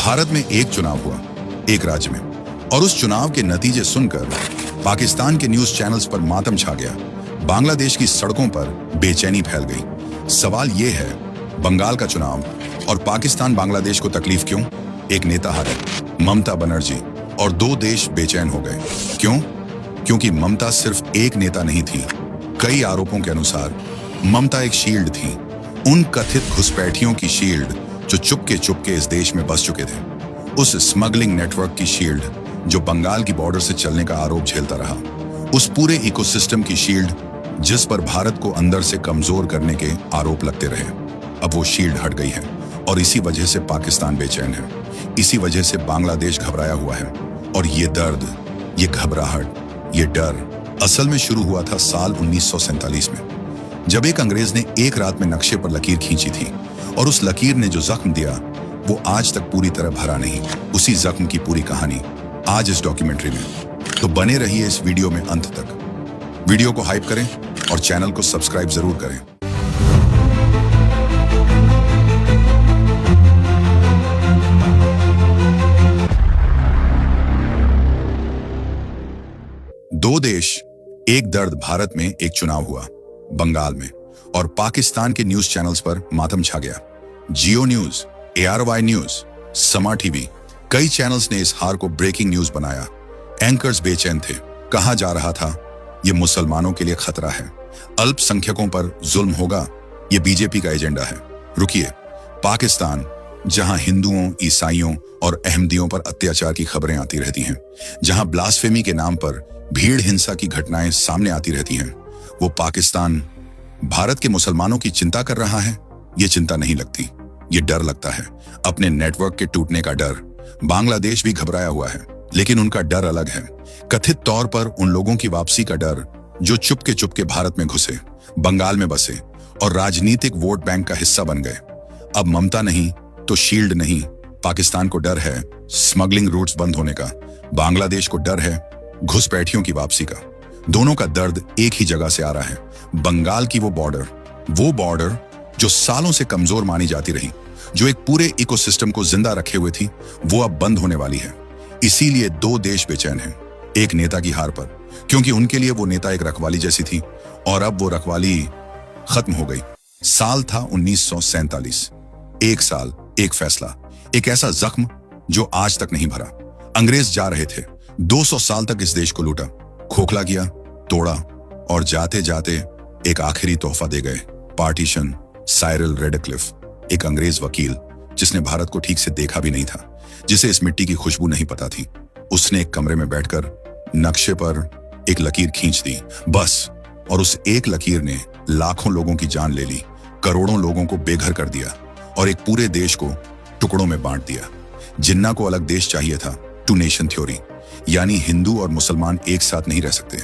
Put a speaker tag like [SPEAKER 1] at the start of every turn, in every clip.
[SPEAKER 1] भारत में एक चुनाव हुआ, एक राज्य में, और उस चुनाव के नतीजे सुनकर पाकिस्तान के न्यूज चैनल्स पर मातम छा गया। बांग्लादेश की सड़कों पर बेचैनी फैल गई। सवाल यह है, बंगाल का चुनाव और पाकिस्तान बांग्लादेश को तकलीफ क्यों? एक नेता हारे, ममता बनर्जी, और दो देश बेचैन हो गए। क्यों? क्योंकि ममता सिर्फ एक नेता नहीं थी। कई आरोपों के अनुसार ममता एक शील्ड थी, उन कथित घुसपैठियों की शील्ड जो चुपके चुपके इस देश में बस चुके थे, उस स्मगलिंग नेटवर्क की शील्ड जो बंगाल की बॉर्डर से चलने का आरोप झेलता रहा, उस पूरे इकोसिस्टम की शील्ड जिस पर भारत को अंदर से कमजोर करने के आरोप लगते रहे। अब वो शील्ड हट गई है और इसी वजह से पाकिस्तान बेचैन है, इसी वजह से बांग्लादेश घबराया हुआ है। और ये दर्द, ये घबराहट, ये डर असल में शुरू हुआ था साल 1947 में, जब एक अंग्रेज ने एक रात में नक्शे पर लकीर खींची थी, और उस लकीर ने जो जख्म दिया वो आज तक पूरी तरह भरा नहीं। उसी जख्म की पूरी कहानी आज इस डॉक्यूमेंट्री में। तो बने रहिए इस वीडियो में अंत तक। वीडियो को हाइप करें और चैनल को सब्सक्राइब जरूर करें। दो देश, एक दर्द। भारत में एक चुनाव हुआ, बंगाल में, और पाकिस्तान के न्यूज चैनल्स पर मातम छा गया। जियो न्यूज, ARY न्यूज, समा टीवी, कई चैनल्स ने इस हार को ब्रेकिंग न्यूज बनाया। एंकर्स बेचैन थे। कहा जा रहा था, ये मुसलमानों के लिए खतरा है, अल्पसंख्यकों पर जुल्म होगा, ये बीजेपी का एजेंडा है। रुकिए, पाकिस्तान, जहां हिंदुओं, ईसाइयों और अहमदियों पर अत्याचार की खबरें आती रहती हैं, जहां ब्लास्फेमी के नाम पर भीड़ हिंसा की घटनाएं सामने आती रहती हैं, वो पाकिस्तान भारत के मुसलमानों की चिंता कर रहा है। ये चिंता नहीं लगती, ये डर लगता है। अपने नेटवर्क के टूटने का डर। बांग्लादेश भी घबराया हुआ है, लेकिन उनका डर अलग है। कथित तौर पर उन लोगों की वापसी का डर जो चुपके भारत में घुसे, बंगाल में बसे और राजनीतिक वोट बैंक का हिस्सा बन गए। अब ममता नहीं तो शील्ड नहीं। पाकिस्तान को डर है स्मगलिंग रूट्स बंद होने का, बांग्लादेश को डर है घुसपैठियों की वापसी का। दोनों का दर्द एक ही जगह से आ रहा है, बंगाल की वो बॉर्डर जो सालों से कमजोर मानी जाती रही, जो एक पूरे इकोसिस्टम को जिंदा रखे हुए थी, वो अब बंद होने वाली है। इसीलिए दो देश बेचैन हैं, एक नेता की हार पर, क्योंकि उनके लिए वो नेता एक रखवाली जैसी थी, और अब वो रखवाली खत्म हो गई। साल था 1947। एक साल, एक फैसला, एक ऐसा जख्म जो आज तक नहीं भरा। अंग्रेज जा रहे थे, 200 साल तक इस देश को लूटा, खोखला किया, तोड़ा, और जाते जाते एक आखिरी तोहफा दे गए। पार्टीशन। साइरल रेडक्लिफ, एक अंग्रेज वकील जिसने भारत को ठीक से देखा भी नहीं था, जिसे इस मिट्टी की खुशबू नहीं पता थी, उसने एक कमरे में बैठकर नक्शे पर एक लकीर खींच दी, बस। और उस एक लकीर ने लाखों लोगों की जान ले ली, करोड़ों लोगों को बेघर कर दिया, और एक पूरे देश को टुकड़ों में बांट दिया। जिन्ना को अलग देश चाहिए था, टू नेशन थ्योरी, यानी हिंदू और मुसलमान एक साथ नहीं रह सकते।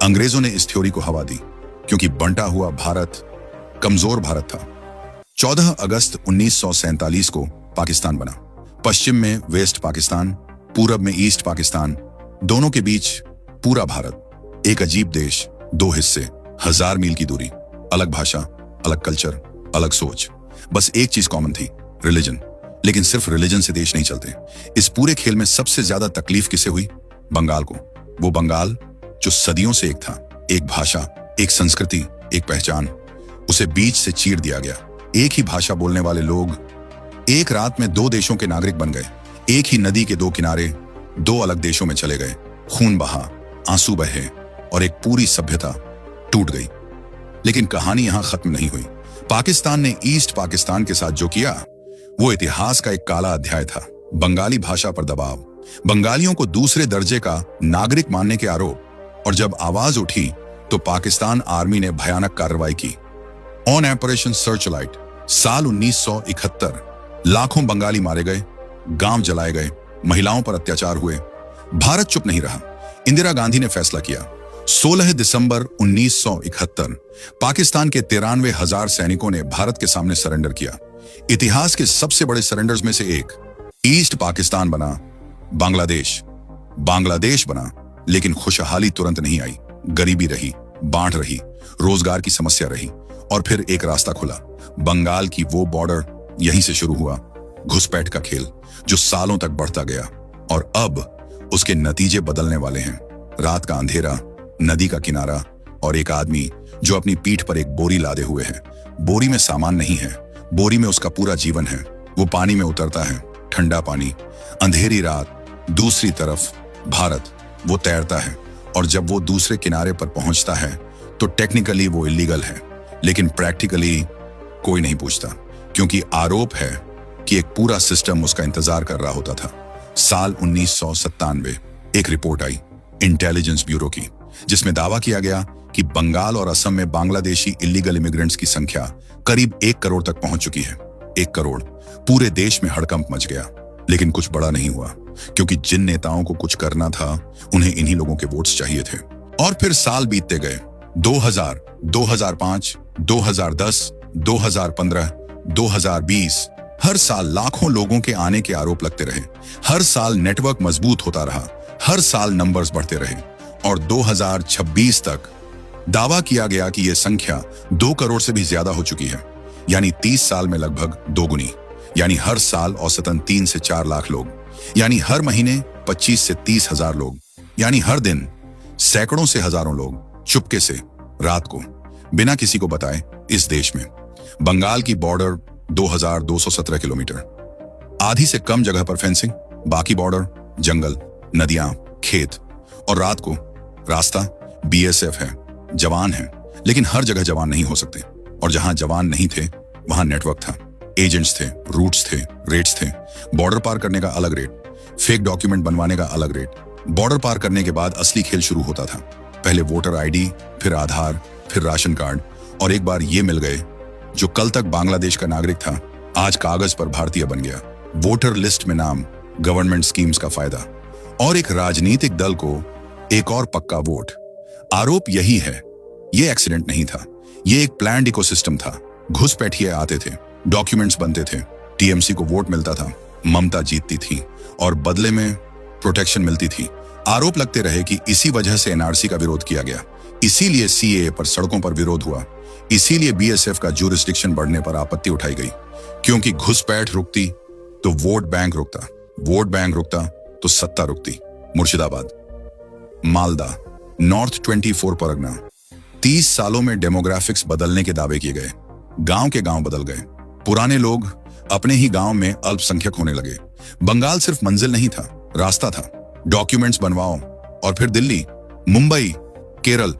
[SPEAKER 1] अंग्रेजों ने इस थ्योरी को हवा दी, क्योंकि बंटा हुआ भारत कमजोर भारत था। 14 अगस्त 1947 को पाकिस्तान बना। पश्चिम में वेस्ट पाकिस्तान, पूरब में ईस्ट पाकिस्तान, दोनों के बीच पूरा भारत। एक अजीब देश, दो हिस्से, 1000 मील की दूरी, अलग भाषा, अलग कल्चर, अलग सोच। बस एक चीज कॉमन थी, रिलीजन। लेकिन सिर्फ रिलीजन से देश नहीं चलते। इस पूरे खेल में सबसे ज्यादा तकलीफ किसे हुई? बंगाल को। वो बंगाल जो सदियों से एक था, एक भाषा, एक संस्कृति, एक पहचान, उसे बीच से चीर दिया गया। एक ही भाषा बोलने वाले लोग एक रात में दो देशों के नागरिक बन गए। एक ही नदी के दो किनारे दो अलग देशों में चले गए। खून बहा, आंसू बहे, और एक पूरी सभ्यता टूट गई। लेकिन कहानी यहां खत्म नहीं हुई। पाकिस्तान ने ईस्ट पाकिस्तान के साथ जो किया, वो इतिहास का एक काला अध्याय था। बंगाली भाषा पर दबाव, बंगालियों को दूसरे दर्जे का नागरिक मानने के आरोप, और जब आवाज उठी तो पाकिस्तान आर्मी ने भयानक कार्रवाई की। ऑन ऑपरेशन सर्चलाइट, साल 1971, लाखों बंगाली मारे गए, गांव जलाए गए, महिलाओं पर अत्याचार हुए। भारत चुप नहीं रहा। इंदिरा गांधी ने फैसला किया। 16 दिसंबर 1971 पाकिस्तान के 93,000 सैनिकों ने भारत के सामने सरेंडर किया। इतिहास के सबसे बड़े सरेंडर्स में से एक। ईस्ट पाकिस्तान बना, बांग्लादेश बना, लेकिन खुशहाली तुरंत नहीं आई। गरीबी रही, बांट रही, रोजगार की समस्या रही, और फिर एक रास्ता खुला। बंगाल की वो बॉर्डर यहीं से शुरू हुआ, घुसपैठ का खेल जो सालों तक बढ़ता गया और अब उसके नतीजे बदलने वाले हैं। रात का अंधेरा, नदी का किनारा और एक आदमी जो अपनी पीठ पर एक बोरी लादे हुए है। बोरी में सामान नहीं है, बोरी में उसका पूरा जीवन है। वो पानी में उतरता है, ठंडा पानी, अंधेरी रात, दूसरी तरफ भारत। वो तैरता है और जब वो दूसरे किनारे पर पहुंचता है तो टेक्निकली वो इलीगल है, लेकिन प्रैक्टिकली कोई नहीं पूछता, क्योंकि आरोप है कि एक पूरा सिस्टम उसका इंतजार कर रहा होता था। साल 1997 एक रिपोर्ट आई इंटेलिजेंस ब्यूरो की, जिसमें दावा किया गया कि बंगाल और असम में बांग्लादेशी इलीगल इमिग्रेंट्स की संख्या करीब 1 करोड़ तक पहुंच चुकी है। 1 करोड़। पूरे देश में हड़कंप मच गया, लेकिन कुछ बड़ा नहीं हुआ, क्योंकि जिन नेताओं को कुछ करना था उन्हें इन्हीं लोगों के वोट्स चाहिए थे। और फिर साल बीतते गए। 2000, 2005, 2010, 2015, 2020, हर साल लाखों लोगों के आने के आरोप लगते रहे। हर साल नेटवर्क मजबूत होता रहा, हर साल नंबर्स बढ़ते रहे और 2026 तक दावा किया गया कि यह संख्या 2 करोड़ से भी ज्यादा हो चुकी है। यानी 30 साल में लगभग दोगुनी। यानी हर साल औसतन 3 से 4 लाख लोग, यानी हर महीने 25 से 30 हजार लोग, यानी हर दिन सैकड़ों से हजारों लोग चुपके से रात को बिना किसी को बताए इस देश में। बंगाल की बॉर्डर 2217 किलोमीटर, आधी से कम जगह पर फेंसिंग, बाकी बॉर्डर जंगल, नदियां, खेत और रात को रास्ता। बीएसएफ है, जवान है, लेकिन हर जगह जवान नहीं हो सकते और जहां जवान नहीं थे वहां नेटवर्क था, एजेंट्स थे, रूट्स थे, रेट्स थे। बॉर्डर पार करने का अलग रेट, फेक डॉक्यूमेंट बनवाने का अलग रेट। बॉर्डर पार करने के बाद असली खेल शुरू होता था। पहले वोटर आईडी, फिर आधार, फिर राशन कार्ड, और एक बार ये मिल गए जो कल तक बांग्लादेश का नागरिक था आज कागज पर भारतीय बन गया। वोटर लिस्ट में नाम, गवर्नमेंट स्कीम्स का फायदा और एक राजनीतिक दल को एक और पक्का वोट। आरोप यही है, ये एक्सीडेंट नहीं था, ये एक प्लान्ड इकोसिस्टम था। घुसपैठिए आते थे, डॉक्यूमेंट्स बनते थे, टीएमसी को वोट मिलता था, ममता जीतती थी और बदले में प्रोटेक्शन मिलती थी। आरोप लगते रहे कि इसी वजह से एनआरसी का विरोध किया गया, इसीलिए सीएए पर सड़कों पर विरोध हुआ, इसीलिए बीएसएफ का ज्यूरिसडिक्शन बढ़ने पर आपत्ति उठाई गई, क्योंकि घुसपैठ रुकती तो वोट बैंक रुकता, वोट बैंक रुकता तो सत्ता रुकती। मुर्शिदाबाद, मालदा, नॉर्थ 24 परगना। 30 सालों में डेमोग्राफिक्स बदलने के दावे किए गए। गांव के गांव बदल गए, पुराने लोग अपने ही गांव में अल्पसंख्यक होने लगे। बंगाल सिर्फ मंजिल नहीं था, रास्ता था। डॉक्यूमेंट्स बनवाओ और फिर दिल्ली, मुंबई, केरल,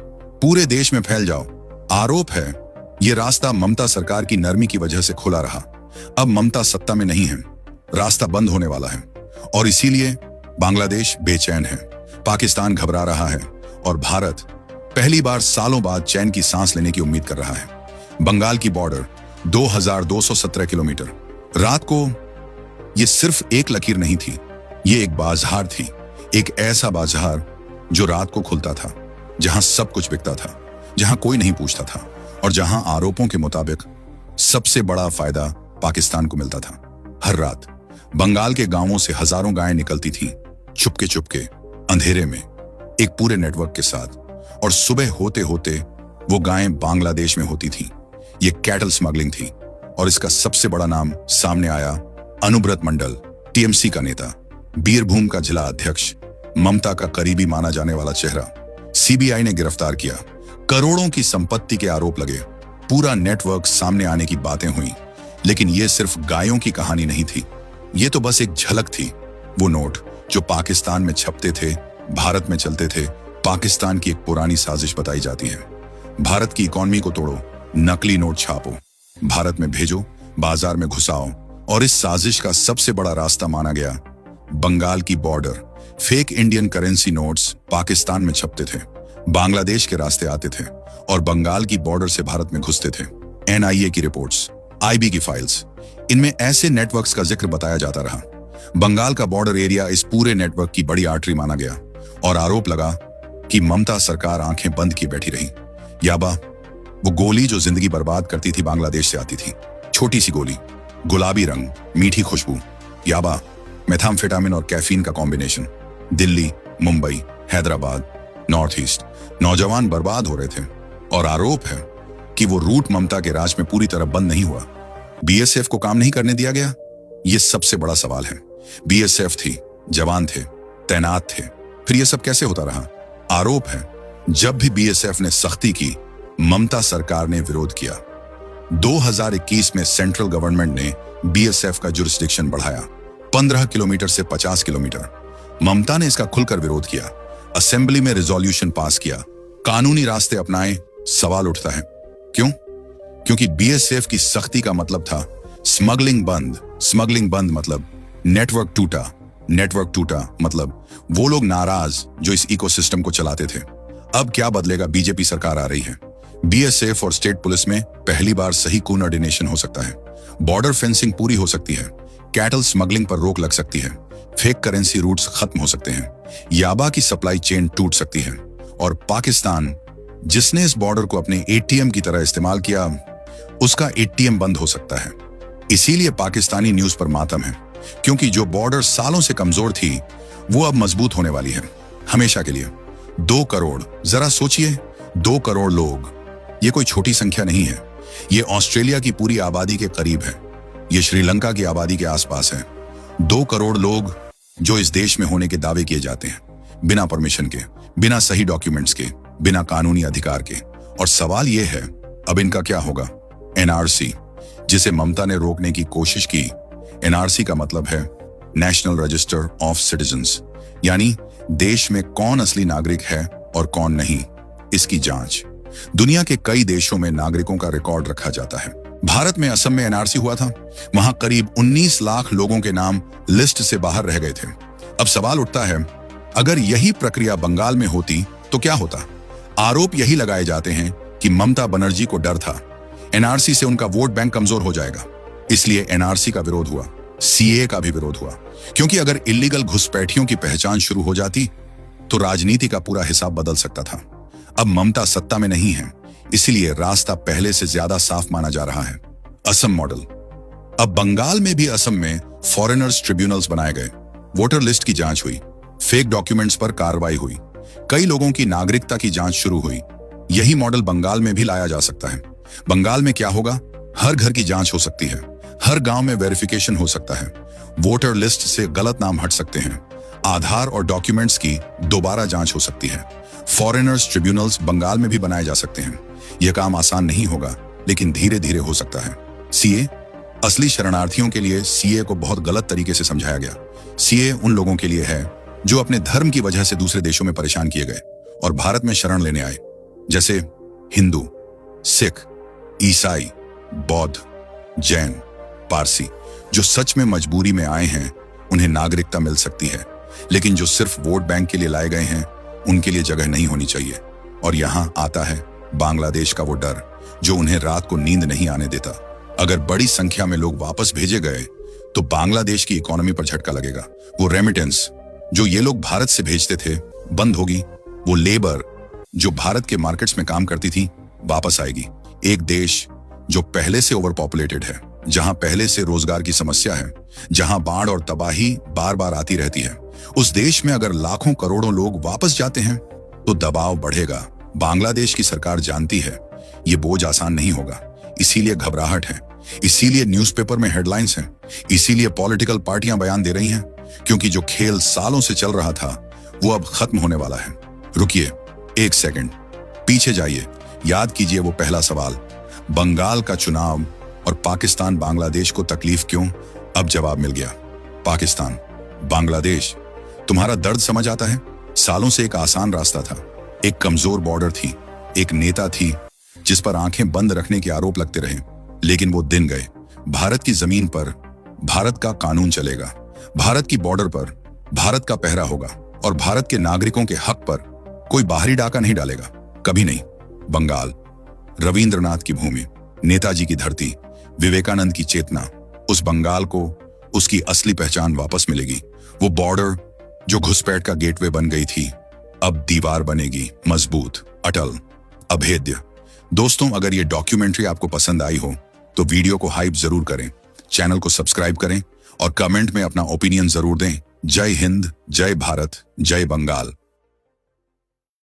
[SPEAKER 1] पूरे देश में फैल जाओ। आरोप है ये रास्ता ममता सरकार की नरमी की वजह से खुला रहा। अब ममता सत्ता में नहीं है, रास्ता बंद होने वाला है और इसीलिए बांग्लादेश बेचैन है, पाकिस्तान घबरा रहा है और भारत पहली बार सालों बाद चैन की सांस लेने की उम्मीद कर रहा है। बंगाल की बॉर्डर 2217 किलोमीटर। रात को ये सिर्फ एक लकीर नहीं थी, ये एक बाजार थी, एक ऐसा बाजार जो रात को खुलता था, जहां सब कुछ बिकता था, जहां कोई नहीं पूछता था और जहां आरोपों के मुताबिक सबसे बड़ा फायदा पाकिस्तान को मिलता था। हर रात बंगाल के गांवों से हजारों गायें निकलती थीं, चुपके चुपके, अंधेरे में, एक पूरे नेटवर्क के साथ, और सुबह होते होते वो गायें बांग्लादेश में होती थीं। ये कैटल स्मगलिंग थी और इसका सबसे बड़ा नाम सामने आया अनुब्रत मंडल, टीएमसी का नेता, बीरभूम का जिला अध्यक्ष, ममता का करीबी माना जाने वाला चेहरा। सीबीआई ने गिरफ्तार किया, करोड़ों की संपत्ति के आरोप लगे, पूरा नेटवर्क सामने आने की बातें हुई। लेकिन ये सिर्फ गायों की कहानी नहीं थी, ये तो बस एक झलक थी। वो नोट जो पाकिस्तान में छपते थे, भारत में चलते थे, पाकिस्तान की एक पुरानी साजिश बताई जाती है। भारत की इकॉनमी को तोड़ो, नकली नोट छापो, भारत में भेजो, बाजार में घुसाओ, और इस साजिश का सबसे बड़ा रास्ता माना गया बंगाल की border. Fake Indian currency notes Pakistan में छपते थे, बांग्लादेश के रास्ते आते थे और बंगाल की बॉर्डर से भारत में घुसते थे। एनआईए की रिपोर्ट्स, आईबी की फाइल्स, इनमें ऐसे नेटवर्क्स का जिक्र बताया जाता रहा। बंगाल का बॉर्डर एरिया इस पूरे नेटवर्क की बड़ी आर्टरी माना गया और आरोप लगा कि ममता सरकार आंखें बंद किए बैठी रही। याबा, वो गोली जो जिंदगी बर्बाद करती थी, बांग्लादेश से आती थी। छोटी सी गोली, गुलाबी रंग, मीठी खुशबू। याबा, मेथाम्फेटामिन और कैफीन का combination. Delhi, Mumbai, Hyderabad, north east, नौजवान बर्बाद हो रहे थे और आरोप है कि वो रूट ममता के राज में पूरी तरह बंद नहीं हुआ। बीएसएफ को काम नहीं करने दिया गया, ये सबसे बड़ा सवाल है। बीएसएफ थी, जवान थे, तैनात थे, फिर ये सब कैसे होता रहा? आरोप है, जब भी बीएसएफ ने सख्ती की, ममता सरकार ने विरोध किया। 2021 में सेंट्रल गवर्नमेंट ने बीएसएफ का जुरिस्डिक्शन बढ़ाया 15 किलोमीटर से 50 किलोमीटर। ममता ने इसका खुलकर विरोध किया, असेंबली में रिजोल्यूशन पास किया, कानूनी रास्ते अपनाए। सवाल उठता है, क्यों? क्योंकि बीएसएफ की सख्ती का मतलब था स्मगलिंग बंद। स्मगलिंग बंद मतलब नेटवर्क टूटा। नेटवर्क टूटा मतलब वो लोग नाराज जो इस इकोसिस्टम को चलाते थे। अब क्या बदलेगा? बीजेपी सरकार आ रही है। बीएसएफ और स्टेट पुलिस में पहली बार सही कोऑर्डिनेशन हो सकता है। बॉर्डर फेंसिंग पूरी हो सकती है। कैटल स्मगलिंग पर रोक लग सकती है। फेक करेंसी रूट्स खत्म हो सकते हैं। याबा की सप्लाई चेन टूट सकती है। और पाकिस्तान, जिसने इस बॉर्डर को अपने एटीएम की तरह इस्तेमाल किया, उसका एटीएम बंद हो सकता है। इसीलिए पाकिस्तानी न्यूज पर मातम है, क्योंकि जो बॉर्डर सालों से कमजोर थी, वो अब मजबूत होने वाली है, हमेशा के लिए। 2 करोड़, जरा सोचिए, 2 करोड़ लोग, ये कोई छोटी संख्या नहीं है। ये ऑस्ट्रेलिया की पूरी आबादी के करीब है। ये श्रीलंका की आबादी के आसपास है। 2 करोड़ लोग जो इस देश में होने के दावे किए जाते हैं, बिना परमिशन के, बिना सही डॉक्यूमेंट्स के, बिना कानूनी अधिकार के। और सवाल यह है, अब इनका क्या होगा? एनआरसी, जिसे ममता ने रोकने की कोशिश की। एनआरसी का मतलब है नेशनल रजिस्टर ऑफ सिटीजन्स, यानी देश में कौन असली नागरिक है और कौन नहीं, इसकी जांच। दुनिया के कई देशों में नागरिकों का रिकॉर्ड रखा जाता है। भारत में असम में एनआरसी हुआ था। वहां करीब 19 लाख लोगों के नाम लिस्ट से बाहर रह गए थे। अब सवाल उठता है, अगर यही प्रक्रिया बंगाल में होती तो क्या होता? आरोप यही लगाए जाते हैं कि ममता बनर्जी को डर था, एनआरसी से उनका वोट बैंक कमजोर हो जाएगा, इसलिए एनआरसी का विरोध हुआ। सीए का भी विरोध हुआ, क्योंकि अगर इलीगल घुसपैठियों की पहचान शुरू हो जाती तो राजनीति का पूरा हिसाब बदल सकता था। अब ममता सत्ता में नहीं है, इसलिए रास्ता पहले से ज्यादा साफ माना जा रहा है। असम मॉडल। अब बंगाल में भी असम में फॉरेनर्स ट्रिब्यूनल्स बनाए गए। वोटर लिस्ट की जांच हुई, फेक डॉक्यूमेंट्स पर कार्रवाई हुई, कई लोगों की नागरिकता की जांच शुरू हुई। यही मॉडल बंगाल में भी लाया जा सकता है। बंगाल में क्या होगा? हर घर की जांच हो सकती है, हर गांव में वेरिफिकेशन हो सकता है, वोटर लिस्ट से गलत नाम हट सकते हैं, आधार और डॉक्यूमेंट्स की दोबारा जांच हो सकती है। फॉरेनर्स ट्रिब्यूनल्स बंगाल में भी बनाए जा सकते हैं। यह काम आसान नहीं होगा, लेकिन धीरे धीरे हो सकता है। सीए, असली शरणार्थियों के लिए सीए को बहुत गलत तरीके से समझाया गया। सीए उन लोगों के लिए है जो अपने धर्म की वजह से दूसरे देशों में परेशान किए गए और भारत में शरण लेने आए, जैसे हिंदू, सिख, ईसाई, बौद्ध, जैन, पारसी। जो सच में मजबूरी में आए हैं, उन्हें नागरिकता मिल सकती है, लेकिन जो सिर्फ वोट बैंक के लिए लाए गए हैं, उनके लिए जगह नहीं होनी चाहिए। और यहां आता है बांग्लादेश का वो डर जो उन्हें रात को नींद नहीं आने देता। अगर बड़ी संख्या में लोग वापस भेजे गए तो बांग्लादेश की इकोनॉमी पर झटका लगेगा। वो रेमिटेंस जो ये लोग भारत से भेजते थे बंद होगी। वो लेबर जो भारत के मार्केट्स में काम करती थी वापस आएगी। एक देश जो पहले से ओवर पॉपुलेटेड है, जहां पहले से रोजगार की समस्या है, जहां बाढ़ और तबाही बार बार आती रहती है, उस देश में अगर लाखों करोड़ों लोग वापस जाते हैं तो दबाव बढ़ेगा। बांग्लादेश की सरकार जानती है ये बोझ आसान नहीं होगा, इसीलिए घबराहट है, इसीलिए न्यूज़पेपर में हेडलाइंस हैं, इसीलिए पॉलिटिकल पार्टियां बयान दे रही हैं, क्योंकि जो खेल सालों से चल रहा था वो अब खत्म होने वाला है। रुकिए, 1 सेकंड पीछे जाइए, याद कीजिए वो पहला सवाल, बंगाल का चुनाव और पाकिस्तान बांग्लादेश को तकलीफ क्यों? अब जवाब मिल गया। पाकिस्तान, बांग्लादेश, तुम्हारा दर्द समझ आता है। सालों से एक आसान रास्ता था, एक कमजोर बॉर्डर थी, एक नेता थी जिस पर आंखें बंद रखने के आरोप लगते रहे, लेकिन वो दिन गए। भारत की जमीन पर भारत का कानून चलेगा, भारत की बॉर्डर पर भारत का पहरा होगा और भारत के नागरिकों के हक पर कोई बाहरी डाका नहीं डालेगा, कभी नहीं। बंगाल, रविंद्रनाथ की भूमि, नेताजी की धरती, विवेकानंद की चेतना, उस बंगाल को उसकी असली पहचान वापस मिलेगी। वो बॉर्डर जो घुसपैठ का गेटवे बन गई थी अब दीवार बनेगी, मजबूत, अटल, अभेद्य। दोस्तों, अगर ये डॉक्यूमेंट्री आपको पसंद आई हो तो वीडियो को हाइप जरूर करें, चैनल को सब्सक्राइब करें और कमेंट में अपना ओपिनियन जरूर दें। जय हिंद, जय भारत, जय बंगाल।